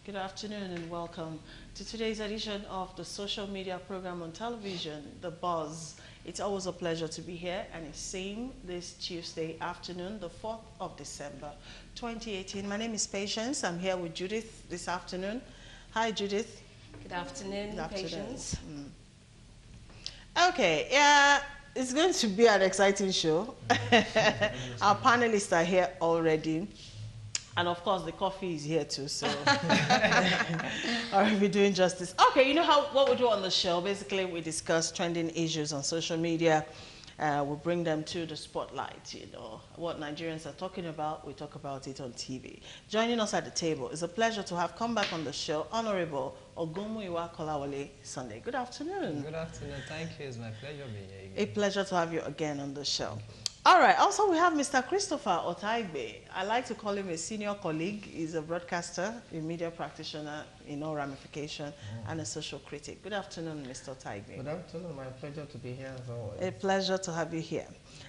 Good afternoon and welcome to today's edition of the social media program on television, The Buzz. It's always a pleasure to be here, and it's same this Tuesday afternoon, the 4th of December, 2018. My name is Patience. I'm here with Judith this afternoon. Hi, Judith. Good afternoon, Good afternoon. Patience. Okay, yeah, it's going to be an exciting show. Our panelists are here already. And of course, the coffee is here too, so I'll be doing justice. Okay, you know what we do on the show? Basically, we discuss trending issues on social media. We bring them to the spotlight, you know. What Nigerians are talking about, we talk about it on TV. Joining us at the table, it's a pleasure to have come back on the show, Honorable Ogumuyiwa Kolawole Sunday. Good afternoon. Good afternoon. Thank you. It's my pleasure being here again. A pleasure to have you again on the show. All right. Also, we have Mr. Christopher Otaigbe. I like to call him a senior colleague. He's a broadcaster, a media practitioner in all ramification, and a social critic. Good afternoon, Mr. Otaigbe. Good afternoon. My pleasure to be here as always. A pleasure to have you here.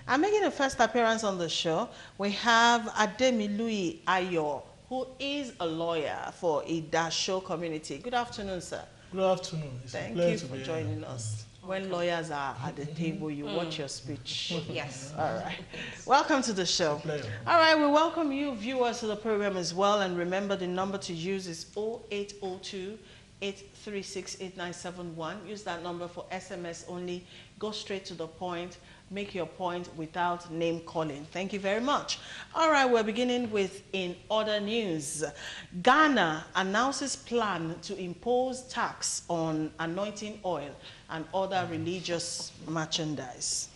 I'm making a first appearance on the show. We have Ademilui Ayo, who is a lawyer for Idasho community. Good afternoon, sir. Good afternoon. It's Thank a pleasure you to for be joining here. us. When lawyers are at the table, you watch your speech. Yes. All right. Welcome to the show. It's a pleasure. All right, we welcome you viewers to the program as well. And remember, the number to use is 0802-836-8971. Use that number for SMS only. Go straight to the point. Make your point without name calling. Thank you very much. All right, we're beginning with in other news. Ghana announces plan to impose tax on anointing oil and other religious merchandise.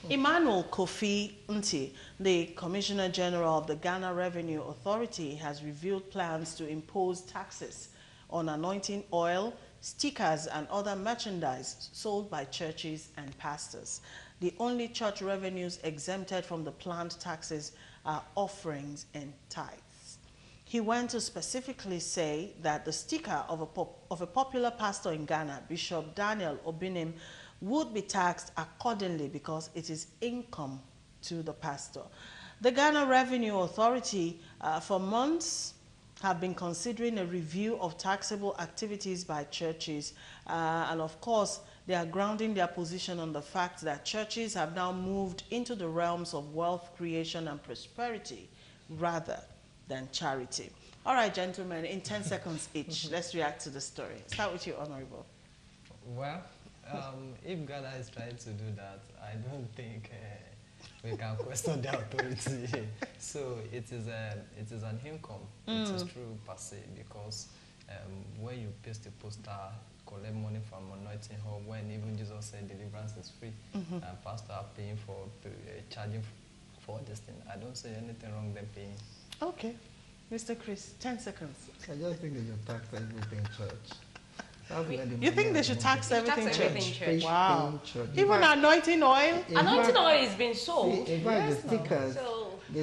Emmanuel Kofi Nti, the Commissioner General of the Ghana Revenue Authority, has revealed plans to impose taxes on anointing oil, stickers, and other merchandise sold by churches and pastors. The only church revenues exempted from the planned taxes are offerings and tithes. He went to specifically say that the sticker of a popular pastor in Ghana, Bishop Daniel Obinim, would be taxed accordingly because it is income to the pastor. The Ghana Revenue Authority for months have been considering a review of taxable activities by churches. And of course, they are grounding their position on the fact that churches have now moved into the realms of wealth creation and prosperity rather than charity. All right, gentlemen, in 10 seconds each, let's react to the story. Start with you, Honorable. Well, if Ghana is trying to do that, I don't think we can question the authority. So it is an income. It is true per se, because when you paste a poster, collect money from anointing home, when even Jesus said deliverance is free, and pastor are paying for charging for this thing, I don't see anything wrong them paying. Okay. Mr. Chris, 10 seconds. I just think they should tax everything church. You think they should tax everything church? Wow. Church. Even anointing oil? Anointing oil is being sold. In fact, the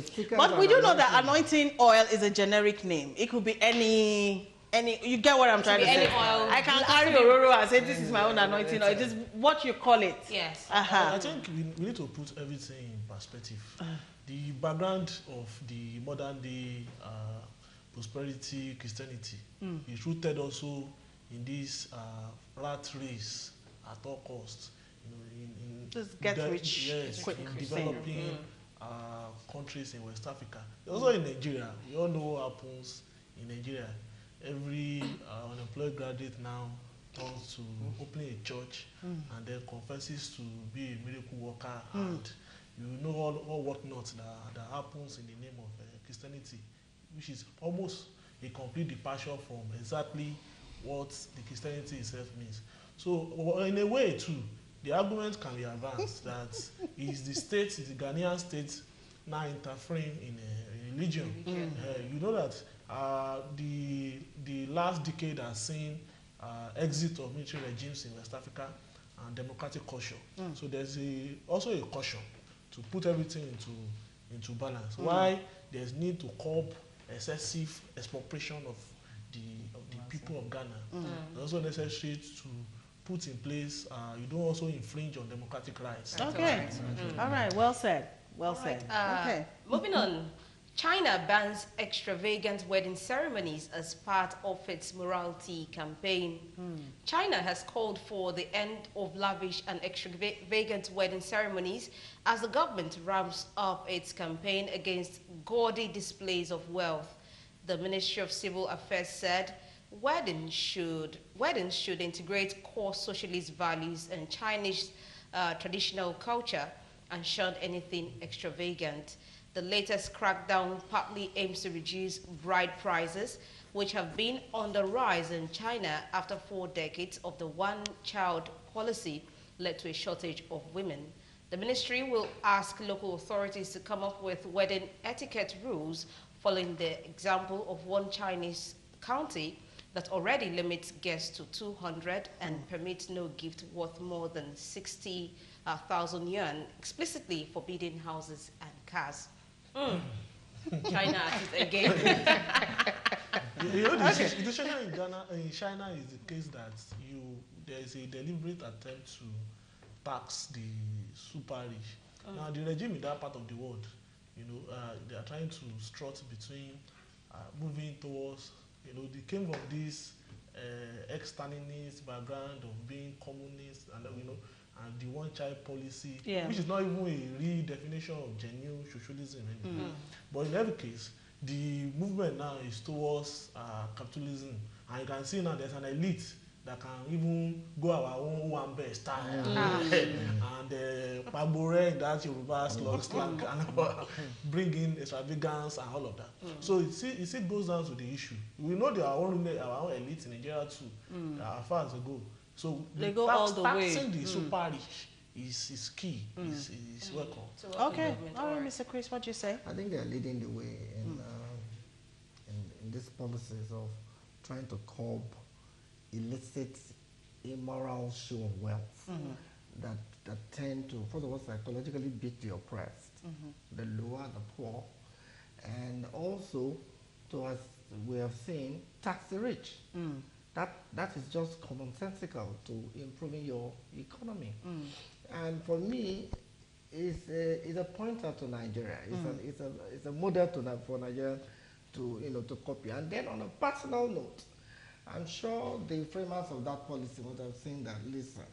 stickers. But we do know that anointing oil is a generic name. It could be any. You get what I'm trying to say? Any oil. I can carry Ororo and say this is my own anointing oil. It is what you call it. Yes. I think we need to put everything in perspective. The background of the modern day prosperity Christianity is rooted also in this rat race at all costs. You know, Just get rich quick. In developing countries in West Africa. Also in Nigeria. You all know what happens in Nigeria. Every unemployed graduate now turns to opening a church and then confesses to be a miracle worker, and you know all whatnot that happens in the name of Christianity, which is almost a complete departure from exactly what the Christianity itself means. So in a way too, the argument can be advanced that is the Ghanaian state now interfering in religion. You know that the last decade has seen exit of military regimes in West Africa and democratic culture. So there's also a caution to put everything into balance. Why there's need to curb excessive expropriation of the people of Ghana. It's also necessary to put in place, you don't also infringe on democratic rights. Okay. All right. Well said. Well said. Okay. Moving on China bans extravagant wedding ceremonies as part of its morality campaign. China has called for the end of lavish and extravagant wedding ceremonies as the government ramps up its campaign against gaudy displays of wealth. The Ministry of Civil Affairs said weddings should integrate core socialist values and Chinese traditional culture and shun anything extravagant. The latest crackdown partly aims to reduce bride prices, which have been on the rise in China after 4 decades of the one-child policy led to a shortage of women. The ministry will ask local authorities to come up with wedding etiquette rules following the example of one Chinese county that already limits guests to 200 and permits no gift worth more than 60,000 yuan, explicitly forbidding houses and cars. China at it again. The situation in China is the case that there is a deliberate attempt to tax the super rich. Now the regime in that part of the world, they are trying to strut between moving towards, they came from this ex-Stalinist background of being communist and and the one-child policy, which is not even a real definition of genuine socialism anymore. But in every case, the movement now is towards capitalism, and you can see now there's an elite that can even go our own one-best style and pabore in that Yoruba slang and bring in extravagance and all of that. So it goes down to the issue. We know there are our own elite in Nigeria too, as far as they go. So they go all the way. Taxing the super rich is key. Is welcome. Okay. All right, Mr. Chris, what do you say? I think they're leading the way in these policies of trying to curb illicit, immoral show of wealth that tend to, first of all, psychologically beat the oppressed, the lower, the poor, and also, as we have seen, tax the rich. That is just commonsensical to improving your economy. And for me, it's a pointer to Nigeria. It's a model for Nigeria to copy. And then on a personal note, I'm sure the framers of that policy would have seen that, listen,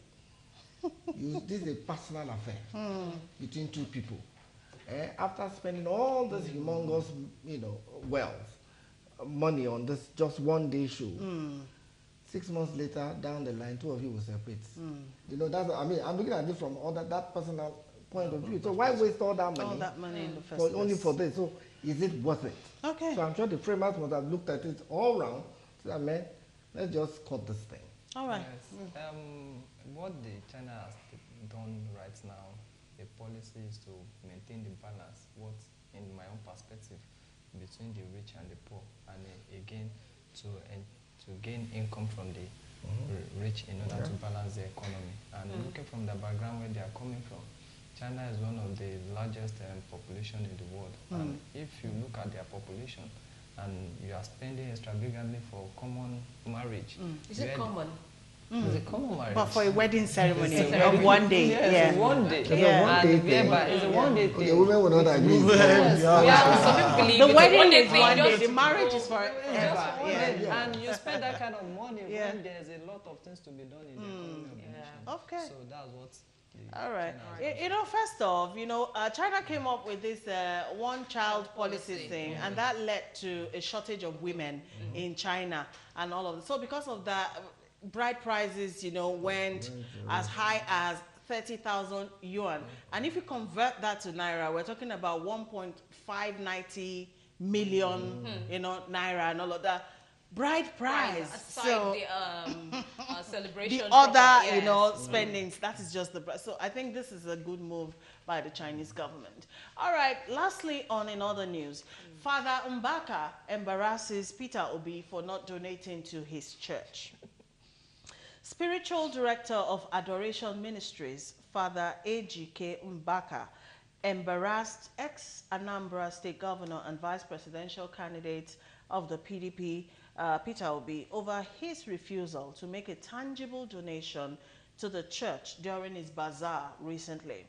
this is a personal affair between two people. After spending all this humongous, wealth, money on this just one day show, 6 months later, down the line, two of you will separate. I'm looking at it from that personal point of view. So why waste all that money? All that money in the first place. Only for this. So is it worth it? Okay. So I'm sure the framers must have looked at it all round. So let's just cut this thing. All right. Yes. What China has done right now, the policy is to maintain the balance, what in my own perspective, between the rich and the poor, and again to gain income from the rich in order to balance the economy. And looking from the background where they are coming from, China is one of the largest population in the world. And if you look at their population, and you are spending extravagantly for common marriage. Is it common? It's a common marriage. But for a wedding ceremony of one day. Yes, one day. It's a one day thing. The women will not agree. Some people believe the wedding is thing, one day, the marriage is forever. And you spend that kind of money when there's a lot of things to be done in the economy of the nation. Okay. So that's what. All right. First off, China came up with this one-child policy thing, and that led to a shortage of women in China and all of this. So because of that, bride prices, went as high as 30,000 yuan. And if you convert that to naira, we're talking about 1.590 million, naira and all of that. Bride price. Aside the celebration. The other, spendings. That is just the price. So I think this is a good move by the Chinese government. All right. Lastly, in other news, Father Mbaka embarrasses Peter Obi for not donating to his church. Spiritual Director of Adoration Ministries, Father Ejike Mbaka, embarrassed ex-Anambra State Governor and Vice Presidential candidate of the PDP, Peter Obi, over his refusal to make a tangible donation to the church during his bazaar recently.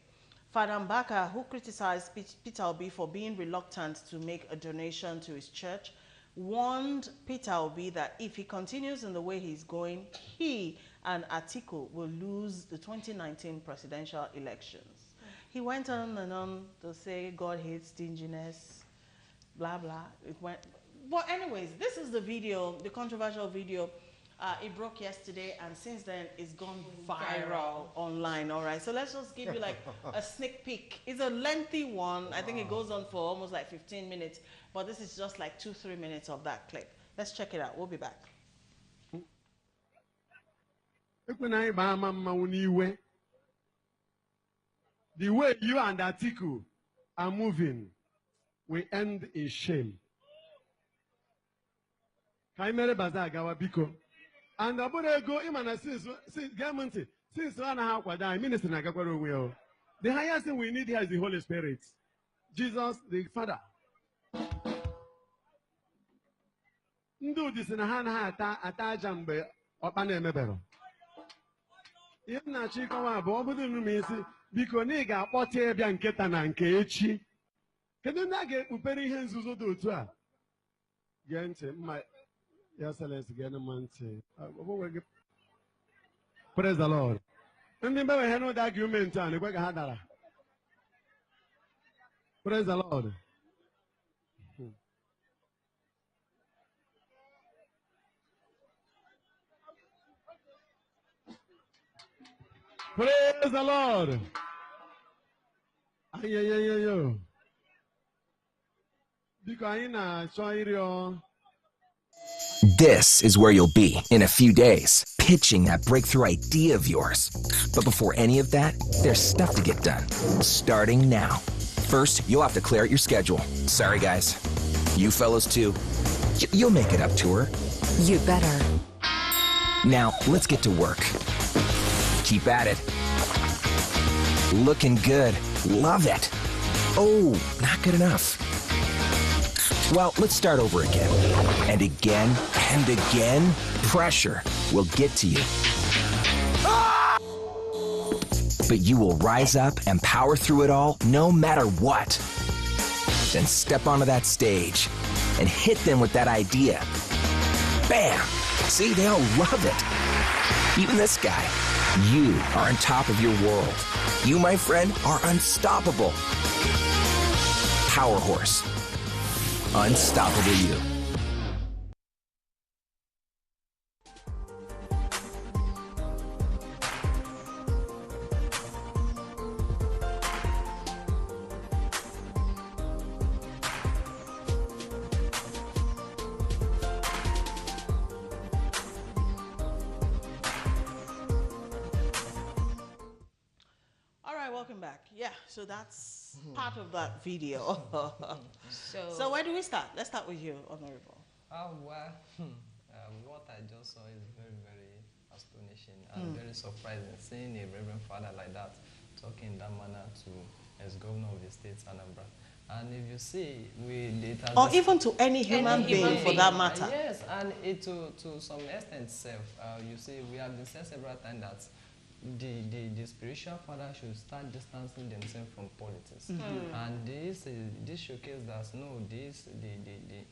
Father Mbaka, who criticized Peter Obi for being reluctant to make a donation to his church, warned Peter Obi that if he continues in the way he's going, he and Atiku will lose the 2019 presidential elections. He went on and on to say God hates stinginess, blah, blah. It went. But anyways, this is the video, the controversial video. It broke yesterday, and since then it's gone viral online. All right, so let's just give you like a sneak peek. It's a lengthy one. I think it goes on for almost like 15 minutes, but this is just like 2-3 minutes of that clip. Let's check it out. We'll be back. The way you and Atiku are moving will end in shame. Kaimere Bazaar Gawa Biko. And about go imana since government since one half kwada minister na gakwaro we. The highest thing we need here is the Holy Spirit. Jesus the Father. Ndu this na ha na ata aja mgbe ọkpa na-emebero. Ihe na chikowa bụ obodo nnu isi biko na ị ga-akpọta ebia nketa na nke echi. Kedu na ga-ekpupere ihe nzuzo dị otu a? Gee ntị mma Your Excellency, praise the Lord. And then we have no argument on it. Praise the Lord. Praise the Lord. Because This is where you'll be in a few days, pitching that breakthrough idea of yours. But before any of that, there's stuff to get done, starting now. First, you'll have to clear out your schedule. Sorry, guys. You fellows, too. You'll make it up to her. You better. Now, let's get to work. Keep at it. Looking good. Love it. Oh, not good enough. Well, let's start over again. And again, and again. Pressure will get to you. But you will rise up and power through it all, no matter what. Then step onto that stage and hit them with that idea. Bam! See, they all love it. Even this guy. You are on top of your world. You, my friend, are unstoppable. Power Horse. Unstoppable you. All right, welcome back. Yeah, so that's part of that video. So where do we start? Let's start with you, Honorable. Well, what I just saw is very, very astonishing and very surprising. Seeing a Reverend Father like that talking in that manner to as governor of the state, Anambra. And if you see, or even to any human being for that matter. Yes, and it to some extent, you see, we have been said several times that the spiritual father should start distancing themselves from politics. And this showcase that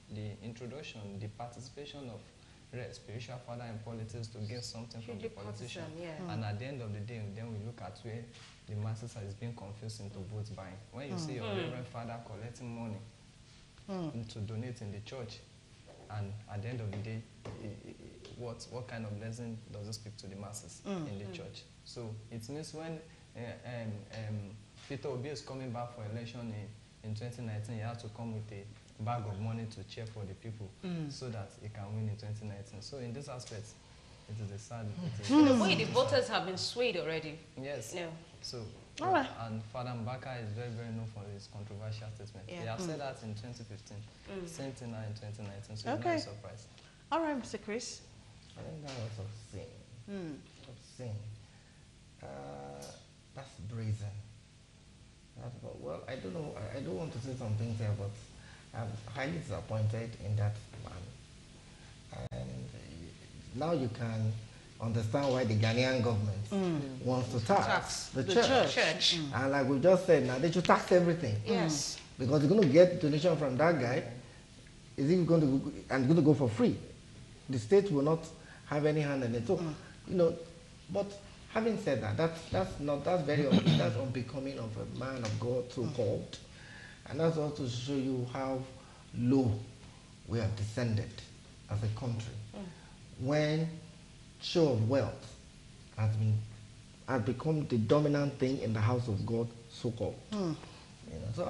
the introduction, the participation of spiritual father in politics to get something from the politician. And at the end of the day, then we look at where the masses is being confused into vote buying. When you see your reverend father collecting money to donate in the church, and at the end of the day, what kind of lesson does it speak to the masses in the church? So it means when Peter Obi is coming back for election in 2019, he has to come with a bag of money to cheer for the people so that he can win in 2019. So in this aspect, it is a sad. The way the voters have been swayed already. Yes. No. So, all right. And Father Mbaka is very, very known for his controversial statement. He has said that in 2015, same thing now in 2019. So it's not a surprise. All right, Mr. Chris. I think that was obscene. Obscene. That's brazen. Well, I don't know. I don't want to say some things here, but I'm highly disappointed in that man. And now you can understand why the Ghanaian government wants to tax the church. And like we just said, now they should tax everything. Yes. Because they're going to get donation from that guy. Is he going to go for free? The state will not have any hand in it. So, you know, but having said that, that's very that's unbecoming of a man of God, so called, and that's also to show you how low we have descended as a country when show of wealth has become the dominant thing in the house of God, so called. You know, so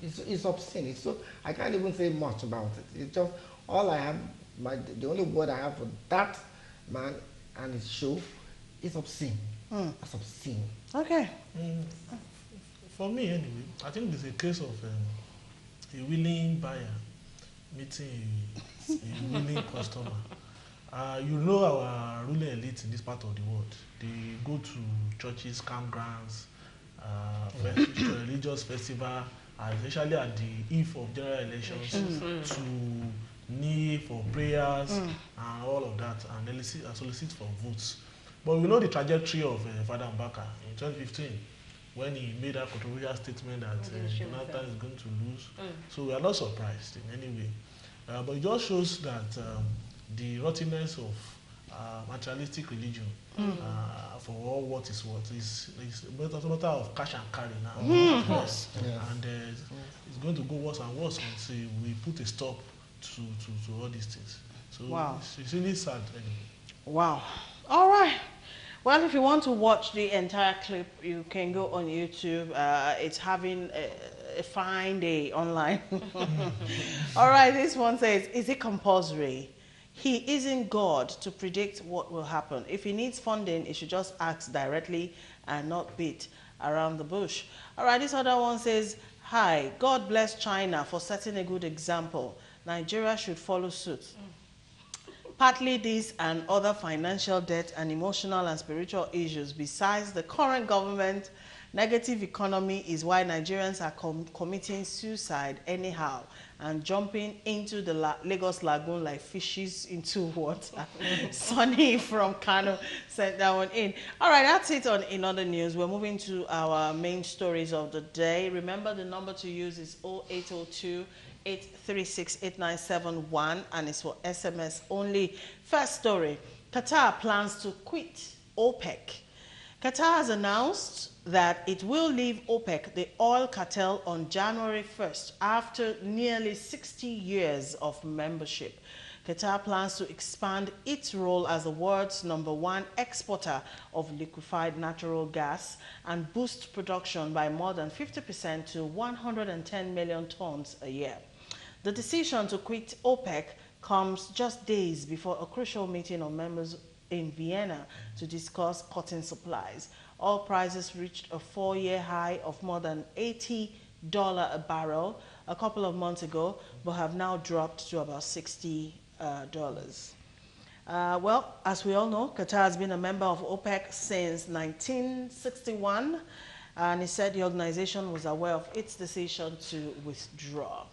it's obscene. It's so I can't even say much about it. It's just all I have. The only word I have for that man and his show is obscene. That's obscene. Okay. For me, anyway, I think there's a case of a willing buyer meeting a willing customer. You know our ruling elite in this part of the world. They go to churches, campgrounds, religious festival, especially at the eve of general elections, to kneel for prayers and all of that, and solicit for votes. But we know the trajectory of Father Mbaka in 2015 when he made that controversial statement that Jonathan is going to lose. So we are not surprised in any way. But it just shows that the rottenness of materialistic religion for all what is what is a matter of cash and carry now. Of course. And it's going to go worse and worse until we put a stop to all these things. So it's really sad anyway. Wow. All right. Well, if you want to watch the entire clip, you can go on YouTube. It's having a fine day online. All right, this one says, is it compulsory? He isn't God to predict what will happen. If he needs funding, he should just ask directly and not beat around the bush. All right, this other one says, hi, God bless China for setting a good example. Nigeria should follow suit. Partly this and other financial debt and emotional and spiritual issues besides the current government negative economy is why Nigerians are committing suicide anyhow and jumping into the Lagos Lagoon like fishes into water. Sonny from Kano sent that one in. All right, that's it in other news. We're moving to our main stories of the day. Remember, the number to use is 0802 836-8971 and it's for SMS only. First story, Qatar plans to quit OPEC. Qatar has announced that it will leave OPEC, the oil cartel, on January 1st after nearly 60 years of membership. Qatar plans to expand its role as the world's #1 exporter of liquefied natural gas and boost production by more than 50% to 110 million tons a year. The decision to quit OPEC comes just days before a crucial meeting of members in Vienna to discuss cutting supplies. Oil prices reached a 4-year high of more than $80 a barrel a couple of months ago, but have now dropped to about $60. Well, as we all know, Qatar has been a member of OPEC since 1961, and he said the organization was aware of its decision to withdraw.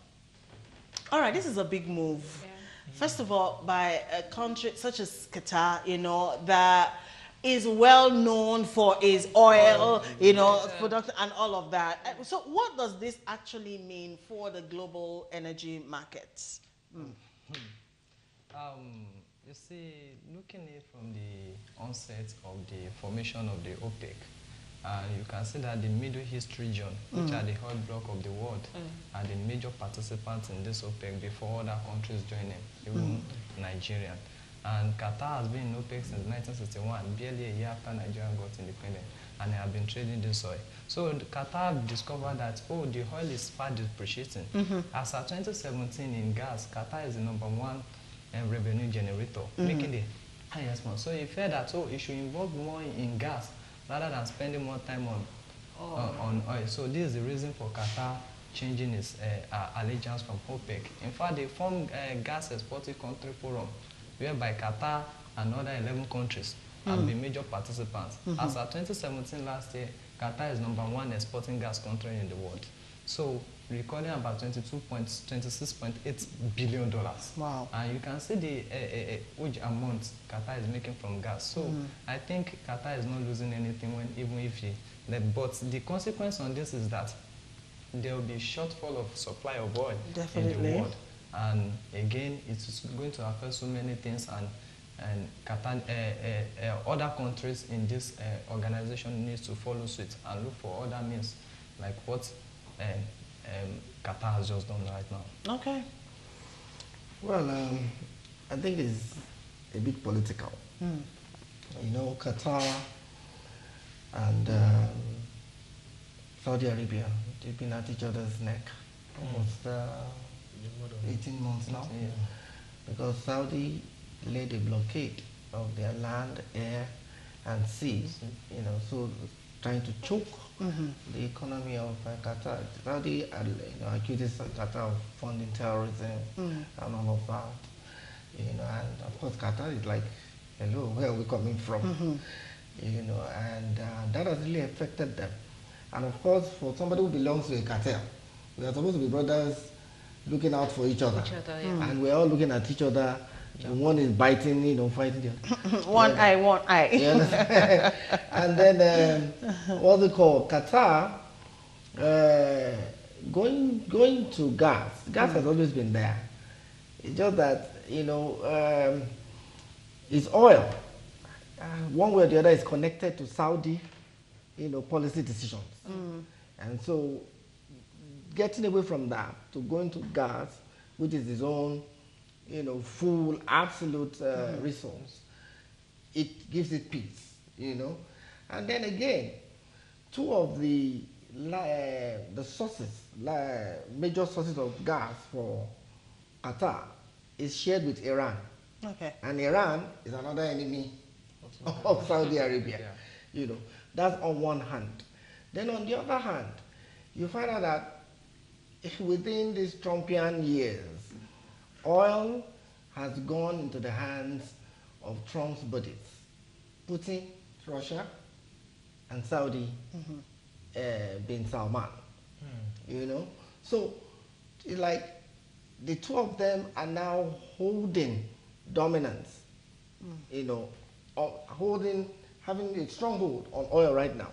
All right, this is a big move. Yeah. First of all, by a country such as Qatar, you know, that is well known for its oil, you know, production and all of that. So what does this actually mean for the global energy markets? You see, looking at it from the onset of the formation of the OPEC, you can see that the Middle East region, which are the hot block of the world, are the major participants in this OPEC before other countries join them, even Nigeria. And Qatar has been in OPEC since 1961, barely a year after Nigeria got independent, and they have been trading this oil. So Qatar discovered that, oh, the oil is fast depreciating. As of 2017 in gas, Qatar is the #1 revenue generator, making the highest one. So he felt that, oh, it should involve more in gas rather than spending more time on oil. So this is the reason for Qatar changing its allegiance from OPEC. In fact, they formed a gas exporting country forum, whereby Qatar and other 11 countries have been major participants. As of 2017 last year, Qatar is #1 exporting gas country in the world. So recording about $26.8 billion. Wow. And you can see the huge amount Qatar is making from gas. So I think Qatar is not losing anything even if but the consequence on this is that there will be a shortfall of supply of oil in the world. And again, it's going to affect so many things, and Qatar, other countries in this organization needs to follow suit and look for other means, like what Qatar has just done right now. Okay. Well, I think it's a bit political. You know, Qatar and Saudi Arabia, they've been at each other's neck almost 18 months now. Yeah. Because Saudi laid a blockade of their land, air, and sea, you know, so trying to choke the economy of Qatar. Saudi accuses Qatar of funding terrorism and all of that, you know, and of course Qatar is like, hello, where are we coming from? You know, and that has really affected them. And of course, for somebody who belongs to a cartel, we are supposed to be brothers looking out for each other. And we're all looking at each other. One is biting, you know, fighting the other. One eye. You understand? And then, what's it called? Qatar, going to gas. Gas has always been there. It's just that, you know, it's oil. One way or the other is connected to Saudi, you know, policy decisions. And so, getting away from that to going to gas, which is its own, you know, full, absolute resource, it gives it peace, you know. And then again, two of the sources, major sources of gas for Qatar is shared with Iran. Okay. And Iran is another enemy of Saudi Arabia. You know, that's on one hand. Then on the other hand, you find out that within these Trumpian years, oil has gone into the hands of Trump's buddies, Putin, Russia, and Saudi bin Salman. You know, so it's like the two of them are now holding dominance. You know, having a stronghold on oil right now.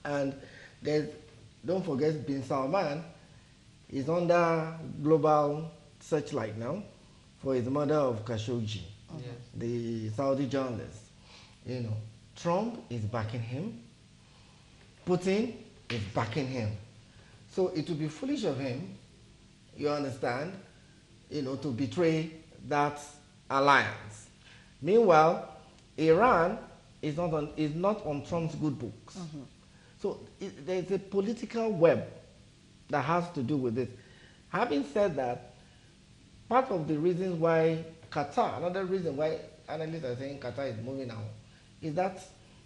And don't forget, bin Salman is under global searchlight now for his murder of Khashoggi, the Saudi journalist. You know, Trump is backing him. Putin is backing him. So it would be foolish of him, you understand, you know, to betray that alliance. Meanwhile, Iran is not on Trump's good books. So there's a political web that has to do with it. Having said that, part of the reasons why Qatar, another reason why analysts are saying Qatar is moving now, is that,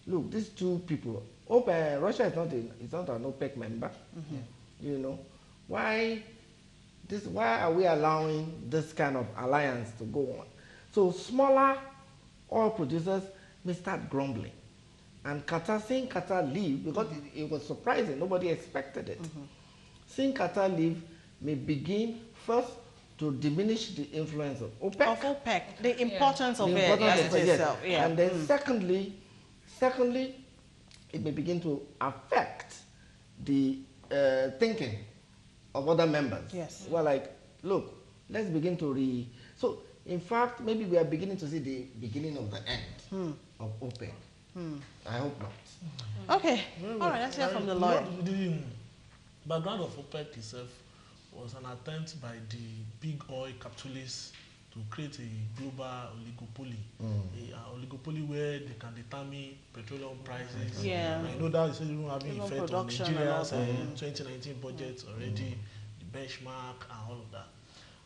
look, these two people, Russia is not an OPEC member. You know, why are we allowing this kind of alliance to go on? So smaller oil producers may start grumbling. And Qatar, seeing Qatar leave, because it was surprising, nobody expected it. Seeing Qatar leave may begin first to diminish the influence of OPEC. Of OPEC, the importance of it itself. Yeah. And then secondly, it may begin to affect the thinking of other members. Yes. Well, like, look, let's begin to So, in fact, maybe we are beginning to see the beginning of the end of OPEC. I hope not. Okay. All right, let's hear from the lawyer. The background of OPEC itself was an attempt by the big oil capitalists to create a global oligopoly. An oligopoly where they can determine petroleum prices. Yeah. I know that is even having Even effect on production Nigeria's and 2019 budget already, the benchmark and all of that.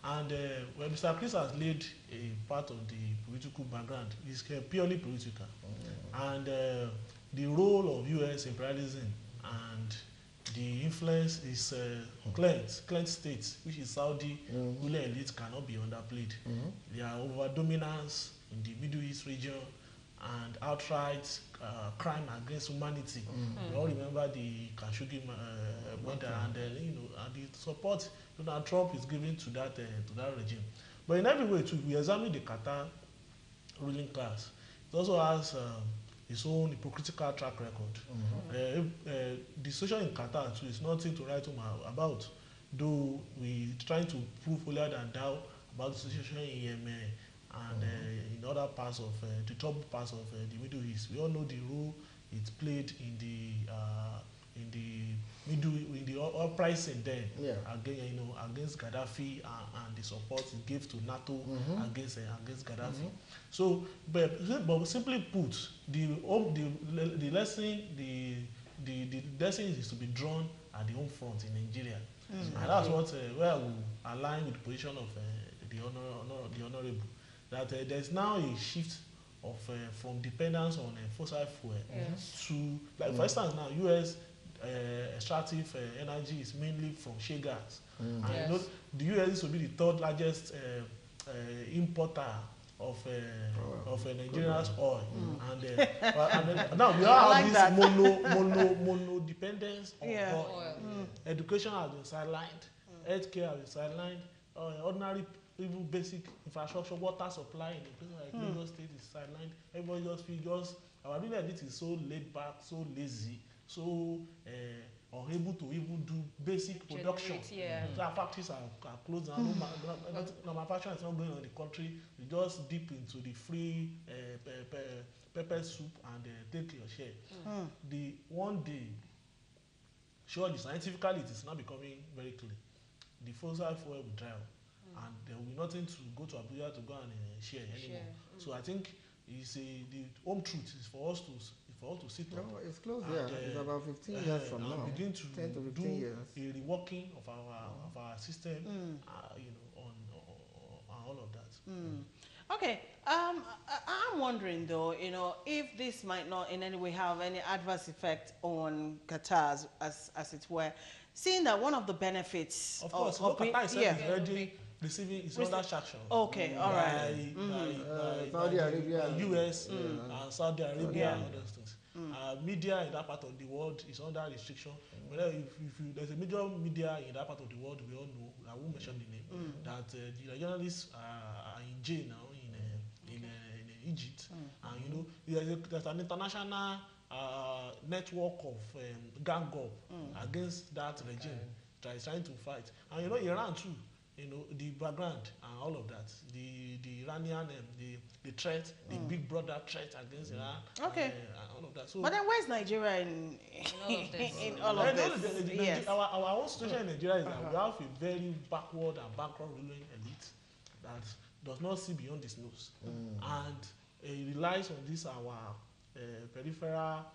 And well, Mr. Chris has laid a part of the political background. It's purely political. And the role of U.S. imperialism and the influence is cleansed states, which is Saudi ruling elite, cannot be underplayed. Their over dominance in the Middle East region and outright crime against humanity. We all remember the Khashoggi murder, and and the support Donald Trump is giving to that regime. But in every way, too, we examine the Qatar ruling class. It also has its own hypocritical track record. The situation in Qatar too is nothing to write home about, though we trying to prove holier than thou about the situation in Yemen and in other parts of the troubled parts of the Middle East. We all know the role it played in the uprising then against Gaddafi and the support it gave to NATO against Gaddafi. So, but simply put, the lesson is to be drawn at the home front in Nigeria, and that's what where we align with the position of the honorable, that there's now a shift of from dependence on fossil fuel to, like for instance now, U.S. Extractive energy is mainly from shale gas, and the U.S. used to be the third largest importer of Nigeria's oil, and now we all have this mono dependence on oil. Education has been sidelined, healthcare has been sidelined, ordinary even basic infrastructure, water supply in a place like Lagos State is sidelined. Everybody just feels our real elite is so laid back, so lazy, so unable to even do basic production. Our factories are closed down. No manufacturing is not going on in the country. You just dip into the free pepper soup and take your share. The one day, surely scientifically it is now becoming very clear. The fossil fuel will dry up, and there will be nothing to go to Abuja to go and share anymore. So I think the home truth is for us to sit up. No, it's close. It's about 15 years from now. Begin to 10 to 15 do years. a reworking of our system, on all of that. Okay. I'm wondering though, if this might not in any way have any adverse effect on Qatar, as it were, seeing that one of the benefits of course, Qatar is already receiving its other sanctions. Okay, all right. Saudi Arabia, US, and Saudi Arabia, and other things. Media in that part of the world is under restriction. If there's a major media in that part of the world, we all know, I won't mention the name, that the journalists are in jail now in Egypt, and there's an international network of gang up against that regime that is trying to fight, and Iran too. The background and all of that, the Iranian, the threat, the big brother threat against Iran, and all of that. So, but then where's Nigeria in all of this? Yes. Our own situation in Nigeria is that we have a very backward and bankrupt ruling elite that does not see beyond its nose, and it relies on this our peripheral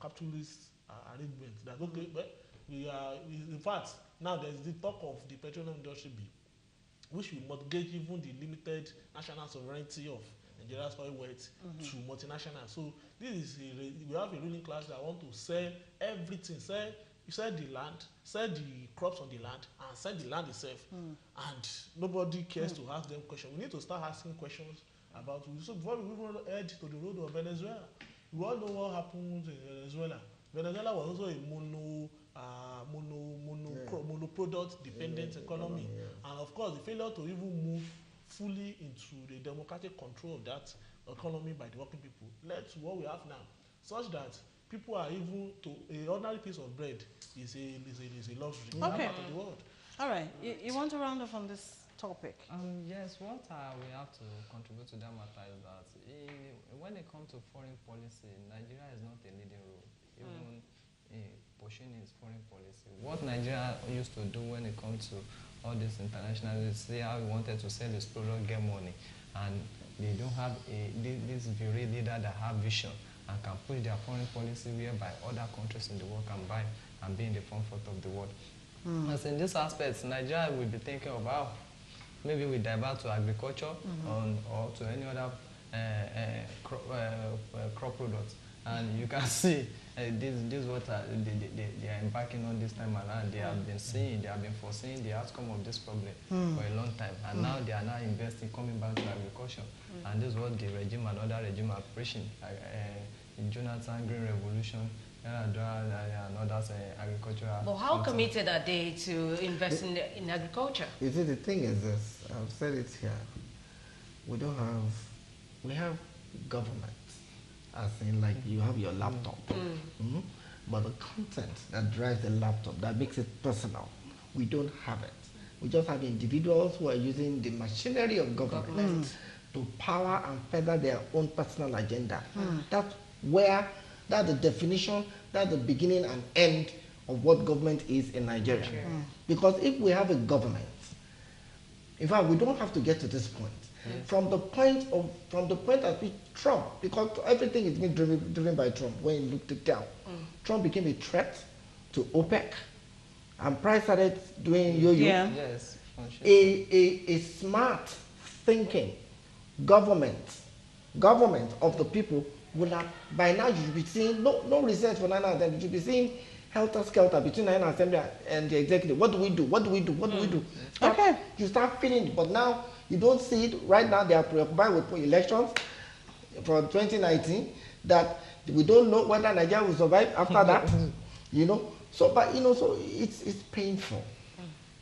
capitalist arrangement. That but we are, in fact, now there's the talk of the petroleum industry bill, which will mortgage even the limited national sovereignty of Nigeria's oil wealth to multinationals. So this is we have a ruling class that want to sell everything, sell the land, sell the crops on the land, and sell the land itself. And nobody cares to ask them questions. We need to start asking questions about. So before we even head to the road of Venezuela, we all know what happened in Venezuela. Venezuela was also a monoproduct dependent economy, and of course the failure to even move fully into the democratic control of that economy by the working people led to what we have now, such that people are even to an ordinary piece of bread is a luxury in that part of the world. All right, you want to round off on this topic? Yes, what we have to contribute to that matter is that when it comes to foreign policy, Nigeria is not a leading role, even pushing its foreign policy. What Nigeria used to do when it comes to all this international is see how we wanted to sell this product, get money, and they don't have this very leader that have vision and can push their foreign policy whereby other countries in the world can buy and be in the comfort of the world. As in this aspect, Nigeria will be thinking about maybe we divert to agriculture or to any other crop products. And you can see this is what they are embarking on this time around. They have been foreseeing the outcome of this problem for a long time. And now they are now investing, coming back to agriculture. And this is what the regime and other regime are preaching. In Jonathan Green Revolution, and others agricultural. But how committed are they to invest in agriculture? You see, the thing is this, I've said it here, we have government, as in like you have your laptop, but the content that drives the laptop, that makes it personal, we don't have it. We just have individuals who are using the machinery of government to power and further their own personal agenda. That's the definition, that's the beginning and end of what government is in Nigeria. Because if we have a government, in fact, we don't have to get to this point. From the point at which Trump, because everything is being driven by Trump, when you looked it down, Trump became a threat to OPEC, and price started doing yo-yo. Yes. A smart thinking government of the people will have, by now you should be seeing, no research for 9 Assembly, you should be seeing helter-skelter between 9 Assembly and the executive. What do we do? Okay. You start feeling it, but now you don't see it. Right now they are preoccupied with elections for 2019, that we don't know whether Nigeria will survive after that, So, but, so it's painful.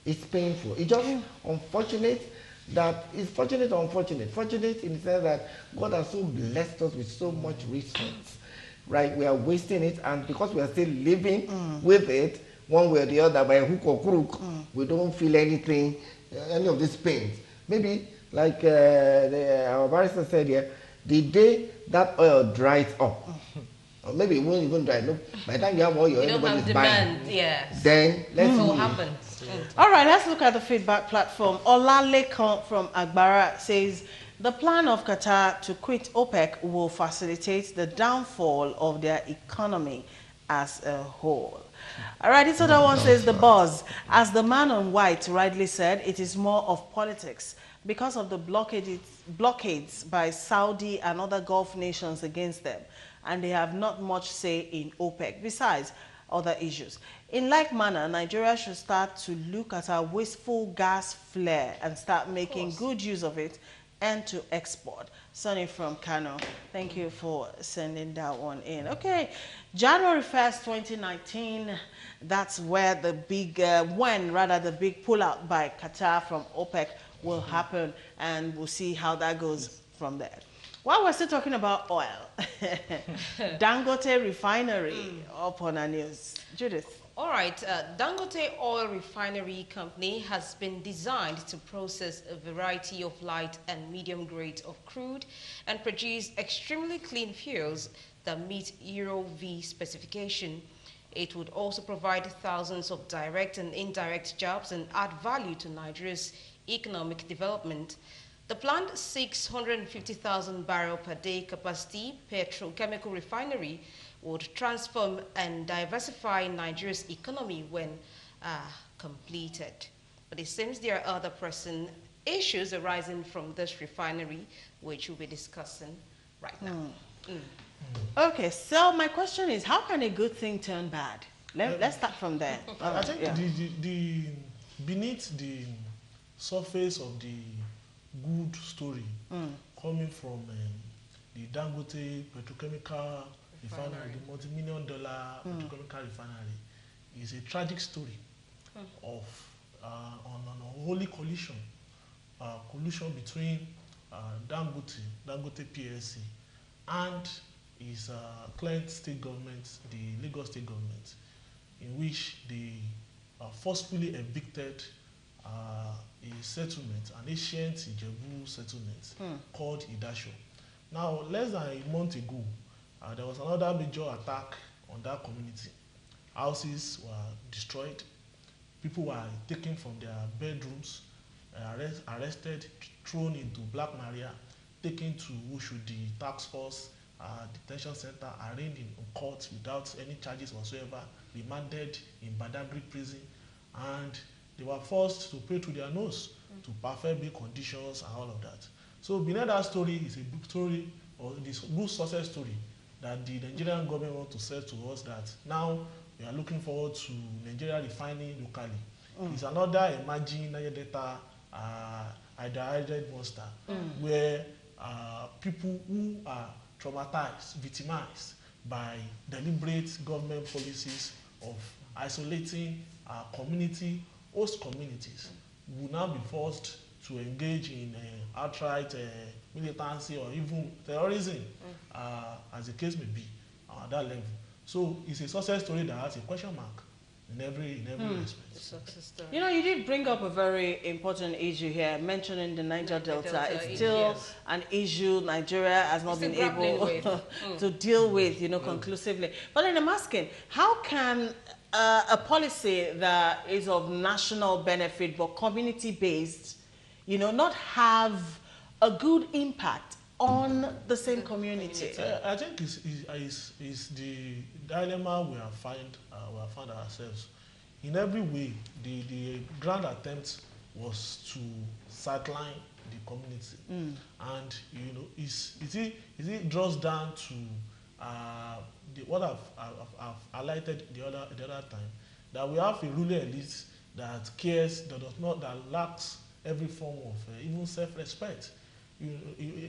It's painful. It's just unfortunate. That is fortunate or unfortunate? Fortunate in the sense that God has so blessed us with so much resource, right? We are wasting it, and because we are still living with it, one way or the other, by hook or crook, we don't feel anything, any of these pains. Maybe, like our barrister said here, the day that oil dries up, or maybe it won't even dry. No, by the time you have oil, everybody's buying. Then let's see what happens. All right, let's look at the feedback platform. Olalekan from Agbara says, the plan of Qatar to quit OPEC will facilitate the downfall of their economy as a whole. All right, this other one says, the boss, as the man on white rightly said, it is more of politics because of the blockades by Saudi and other Gulf nations against them, and they have not much say in OPEC. Besides, other issues. In like manner, Nigeria should start to look at our wasteful gas flare and start making good use of it and to export. Sonny from Kano, thank you for sending that one in. Okay, January 1st, 2019, that's where the big, the big pullout by Qatar from OPEC will happen, and we'll see how that goes from there. While we're still talking about oil, Dangote Refinery up on our news. Judith. All right, Dangote Oil Refinery Company has been designed to process a variety of light and medium grades of crude and produce extremely clean fuels that meet Euro V specification. It would also provide thousands of direct and indirect jobs and add value to Nigeria's economic development. The planned 650,000 barrel per day capacity petrochemical refinery would transform and diversify Nigeria's economy when completed. But it seems there are other pressing issues arising from this refinery, which we'll be discussing right now. Okay, so my question is, how can a good thing turn bad? Let's start from there. I think the beneath the surface of the good story coming from the Dangote petrochemical refinery, the multi-million-dollar petrochemical refinery, is a tragic story of on a holy collision between Dangote PLC and his client state government, the Lagos state government, in which they forcefully evicted a settlement, an ancient Ijebu settlement called Idasho. Now, less than a month ago, there was another major attack on that community. Houses were destroyed, people were taken from their bedrooms, arrested, thrown into Black Maria, taken to Oshodi Task Force Detention Center, arraigned in court without any charges whatsoever, remanded in Badagry prison, and they were forced to pay through their nose to perfect bail conditions and all of that. So behind that story is a good story, or this good success story that the Nigerian government want to say to us that now we are looking forward to Nigeria refining locally. It's another emerging Niger Delta hydrohydrate monster where people who are traumatized, victimized by deliberate government policies of isolating community, host communities, will now be forced to engage in outright militancy or even terrorism, as the case may be, at that level. So it's a success story that has a question mark in every aspect. Success story. You know, you did bring up a very important issue here, mentioning the Niger Delta. It's still an issue Nigeria has not been able to deal with, you know, conclusively. But then I'm asking, how can a policy that is of national benefit but community-based, you know, not have a good impact on the same community? I think it's the dilemma we have found ourselves. In every way, the grand attempt was to sideline the community, and you know, it draws down to what I've highlighted the other time, that we have a ruling elite that cares, that lacks every form of even self-respect.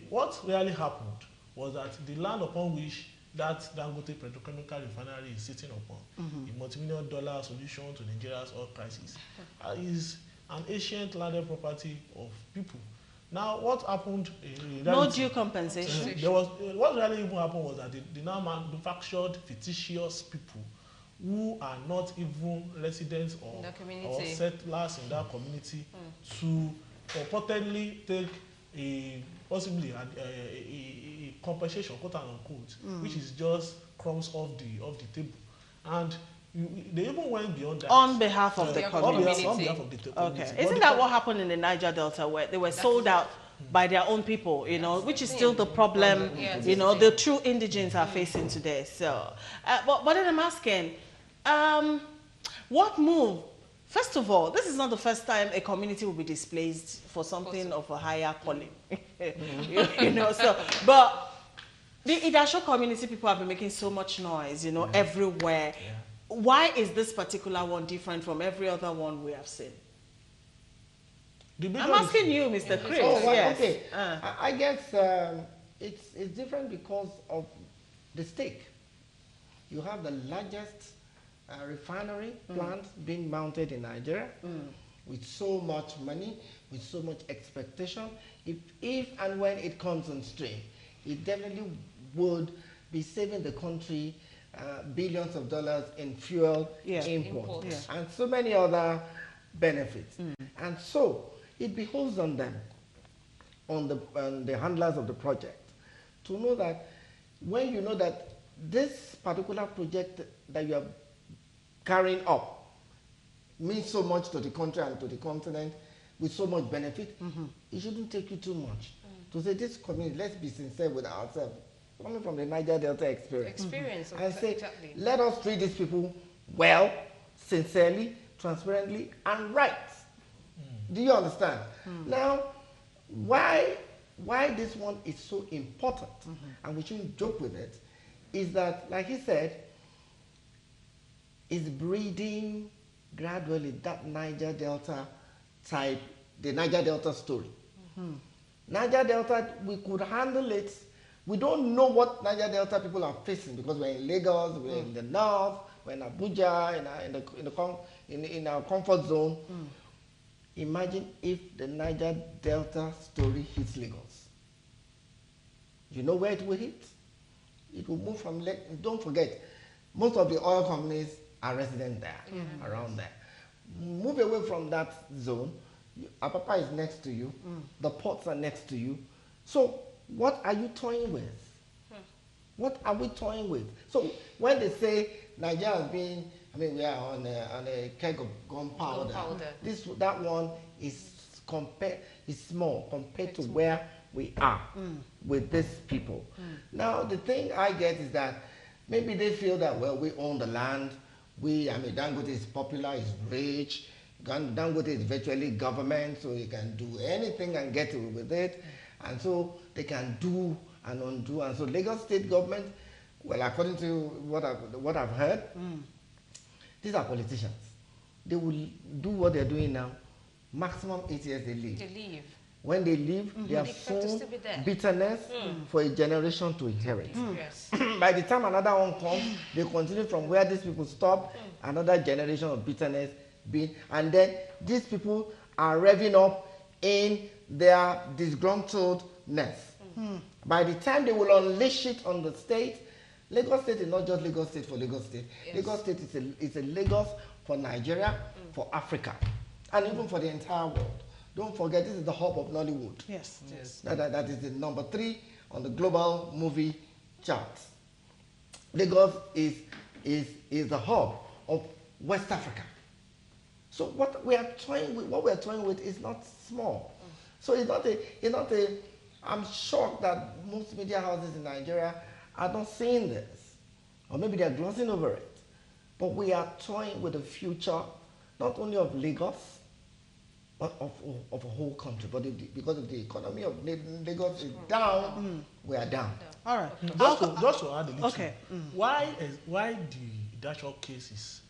What really happened was that the land upon which that Dangote petrochemical refinery is sitting upon, a multi-million-dollar solution to Nigeria's oil crisis, is an ancient landed property of people. Now, what happened? No due compensation. What really even happened was that they now manufactured fictitious people who are not even residents or settlers in that community to purportedly take possibly a compensation, quote unquote, which is just crumbs off the table, and they even went beyond that. On behalf of the community. On behalf of the community. Okay. Isn't that what happened in the Niger Delta, where they were sold out by their own people, you know, which is still the problem, you know, the true indigents are facing today. So, but then I'm asking, what move? First of all, this is not the first time a community will be displaced for something of a higher calling. you know, so, but the Idasho community people have been making so much noise, you know, everywhere. Yeah. Why is this particular one different from every other one we have seen? I'm asking you, Mr. Chris. Oh, right, yes. okay. I guess it's different because of the stake. You have the largest refinery plant being mounted in Nigeria with so much money, with so much expectation. If and when it comes on stream, it definitely would be saving the country billions of dollars in fuel imports and so many other benefits. And so it behoves on them, on the handlers of the project, to know that when you know that this particular project that you are carrying up means so much to the country and to the continent with so much benefit, it shouldn't take you too much to say this community, let's be sincere with ourselves, coming from the Niger Delta experience, and say, let us treat these people well, sincerely, transparently, and right. Do you understand? Now, why this one is so important, and we shouldn't joke with it, is that, like he said, is breeding gradually that Niger Delta type, the Niger Delta story. Niger Delta, we could handle it. We don't know what Niger Delta people are facing because we're in Lagos, we're in the north, we're in Abuja, in our comfort zone. Imagine if the Niger Delta story hits Lagos. You know where it will hit? It will move from Lagos. Don't forget, most of the oil companies are resident there, around there. Move away from that zone. Apapa is next to you. The ports are next to you. So what are you toying with? What are we toying with? So when they say Nigeria has been, we are on a keg of gunpowder. That one is small compared to where we are with these people. Now the thing I get is that maybe they feel that, well, we own the land. Dangote is popular, is rich. Dangote is virtually government, so you can do anything and get away with it. And so they can do and undo. And so Lagos state government, Well, according to what I've heard, these are politicians. They will do what they're doing now. Maximum 8 years they leave. They leave. When they leave, they have They expect to sown still be there. bitterness for a generation to inherit. Yes. By the time another one comes, they continue from where these people stop, another generation of bitterness being, and then these people are revving up in their disgruntledness. By the time they will unleash it on the state, Lagos State is not just Lagos State for Lagos State. Yes. Lagos State is a Lagos for Nigeria, for Africa, and even for the entire world. Don't forget, this is the hub of Nollywood. Yes. Yes. That is the number 3 on the global movie charts. Lagos is the hub of West Africa. So what we are toying with is not small. So it's not a. I'm shocked that most media houses in Nigeria are not seeing this, or maybe they are glossing over it. But we are toying with the future, not only of Lagos, but of a whole country. But because of the economy of Lagos is down, we are down. All right. Just to add a little, Okay. why the Dachau case is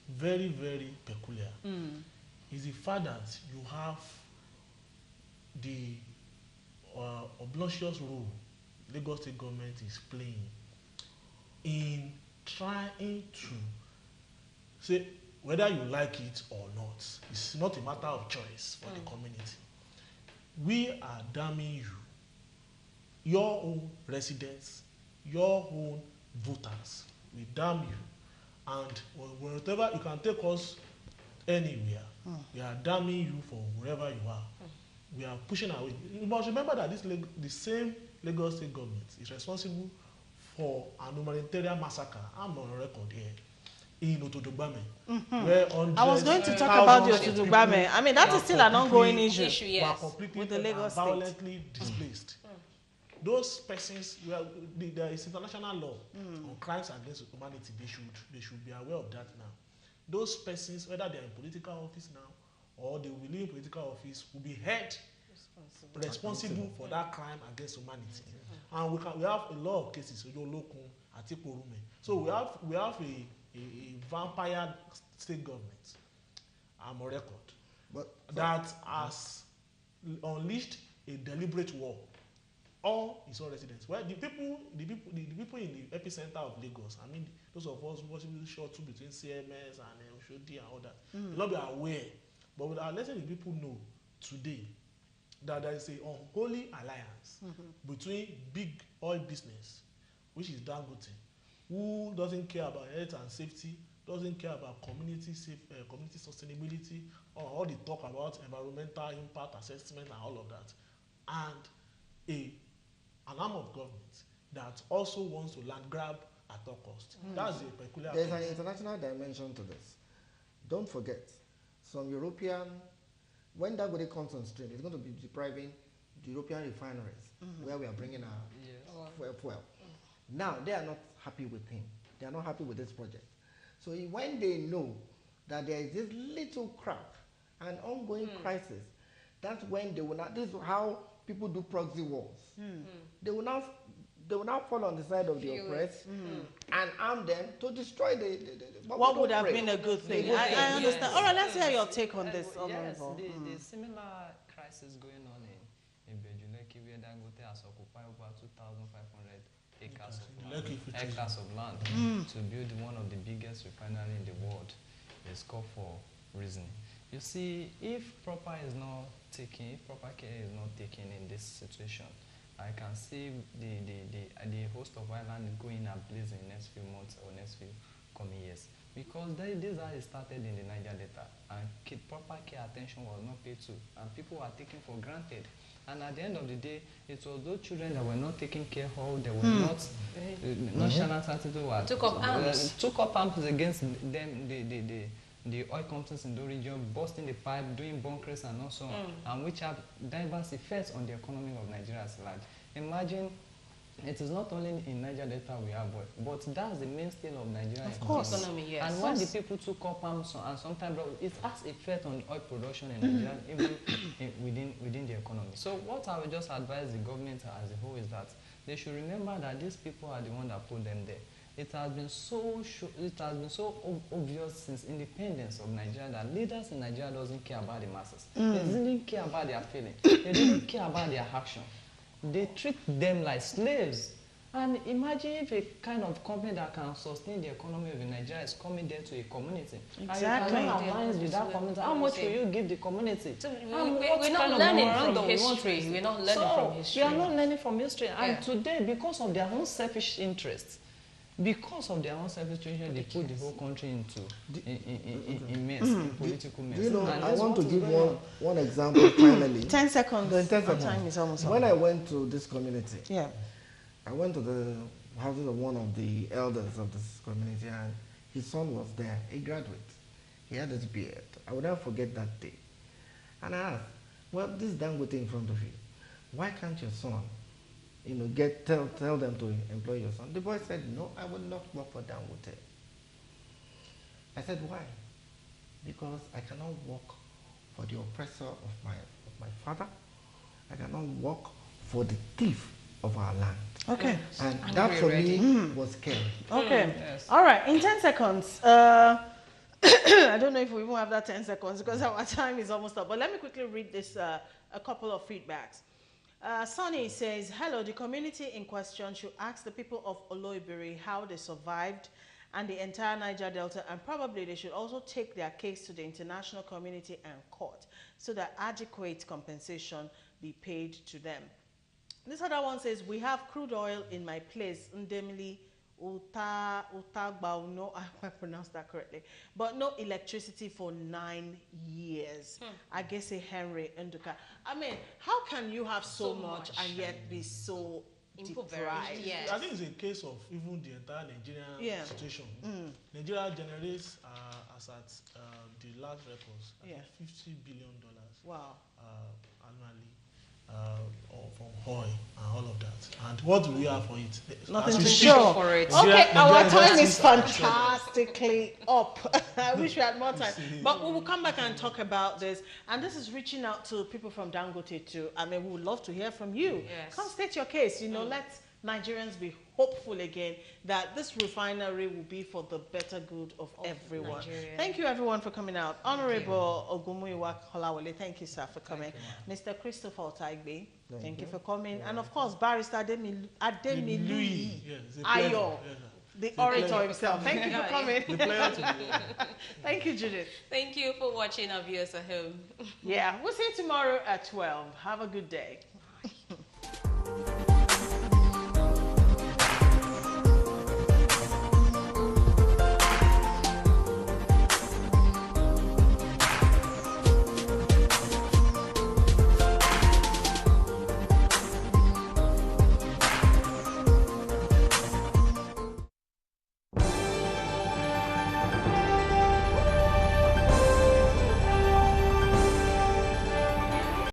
very, very peculiar is the fact that you have the obnoxious role Lagos State government is playing in trying to say whether you like it or not. It's not a matter of choice for the community. We are damning you, your own residents, your own voters. We damn you, and wherever you can take us anywhere, we are damning you for wherever you are. We are pushing away. You must remember that the same Lagos State government is responsible for an humanitarian massacre. I'm on record here in Otodogbame, where I was going to talk about the Otodogbame. I mean, that is still an ongoing issue. Were Yes. completely With the Lagos State. violently displaced. Those persons, there is international law on crimes against humanity. They should be aware of that now. Those persons, whether they are in political office now or they will leave political office, will be held responsible for that crime against humanity. And we have a lot of cases. So we have a vampire state government. I'm on record. But That has unleashed a deliberate war on its own residents. Well, the people in the epicenter of Lagos, I mean, those of us watching the short two between CMS and Oshodi and all that, they'll not be aware. But we are letting the people know today that there is a unholy alliance between big oil business, which is Dangote, who doesn't care about health and safety, doesn't care about community sustainability, or all the talk about environmental impact assessment and all of that, and an arm of government that also wants to land grab at all cost. That's a peculiar there's case. an international dimension to this. Don't forget, some European, when Dangote comes on stream, it's going to be depriving the European refineries where we are bringing our fuel. Now, they are not happy with him. They are not happy with this project. So when they know that there is this little crack, an ongoing crisis, that's when they will not, this is how people do proxy wars. They will now fall on the side of the oppressed and arm them to destroy the What would have been a good thing? I understand. All right, let's hear your take on this, Yes, Honorable. the similar crisis going on in Bejuleki, where Dangote has occupied over 2,500 acres of land to build one of the biggest refineries in the world. It's called for reasoning. You see, if proper care is not taken in this situation, I can see the host of island going ablaze in the next few months or next few coming years. Because these are started in the Niger Delta, and proper care attention was not paid to, and people were taken for granted. And at the end of the day, it was those children that were not taken care of, they were not nonchalant, took up arms against them, the oil companies in the region, busting the pipe, doing bunkers and also and which have diverse effects on the economy of Nigeria as large. Imagine it is not only in Niger Delta we have oil, but that's the mainstay of Nigeria. Of course. Economy, yes. And when the people took up arms, and sometimes it has effect on oil production in Nigeria, even within the economy. So what I would just advise the government as a whole is that they should remember that these people are the ones that put them there. It has been so obvious since independence of Nigeria that leaders in Nigeria doesn't care about the masses. They didn't care about their feelings. They didn't care about their action. They treat them like slaves. And imagine if a kind of company that can sustain the economy of Nigeria is coming there to a community. Exactly. And you cannot align with that community. How much will you give the community? So we're not learning from history. We're not learning from history. We are not learning from history. And today, because of their own selfish interests, they put the whole country into in mess, in political mess. Do you know, I want to give one example finally. 10 seconds. 10 seconds. Time is almost up. When I went to this community, Yeah. I went to the houses of one of the elders of this community, and his son was there, a graduate. He had his beard. I will never forget that day. And I asked, well, this Dangote in front of you, why can't your son, tell them to employ your son? The boy said, no, I will not work for Dangote. I said, why? Because I cannot work for the oppressor of my father. I cannot work for the thief of our land. Okay. And that for me was scary. Okay. Yes. All right. In 10 seconds. I don't know if we even have that 10 seconds because our time is almost up. But let me quickly read this, a couple of feedbacks. Sonny says, hello, the community in question should ask the people of Oloibiri how they survived and the entire Niger Delta, and probably they should also take their case to the international community and court so that adequate compensation be paid to them. This other one says, we have crude oil in my place, Ndemili Utagbao, no, I pronounced that correctly, but no electricity for 9 years. I guess a Henry Nduka. I mean, how can you have so much and yet be so deprived? Yes. I think it's a case of even the entire Nigerian situation. Nigeria generates, as at the last records, $50 billion Wow. Annually. From oil and all of that. And what do we have for it? Nothing to speak, show for it. Okay, our time is justice fantastically up. I wish we had more time. But we will come back and talk about this. And this is reaching out to people from Dangote too. I mean, we would love to hear from you. Yes. Come state your case. Let Nigerians be hopeful again that this refinery will be for the better good of everyone. Nigeria. Thank you, everyone, for coming out. Honorable Ogumuyiwa Kolawole, thank you, sir, for coming. Mr. Christopher Otaigbe, thank you for coming. And of course, Barrister Ademiluyi Ayo, the orator himself. Thank you for coming. Thank you, Judith. Thank you for watching our viewers at home. Yeah, we'll see you tomorrow at 12. Have a good day.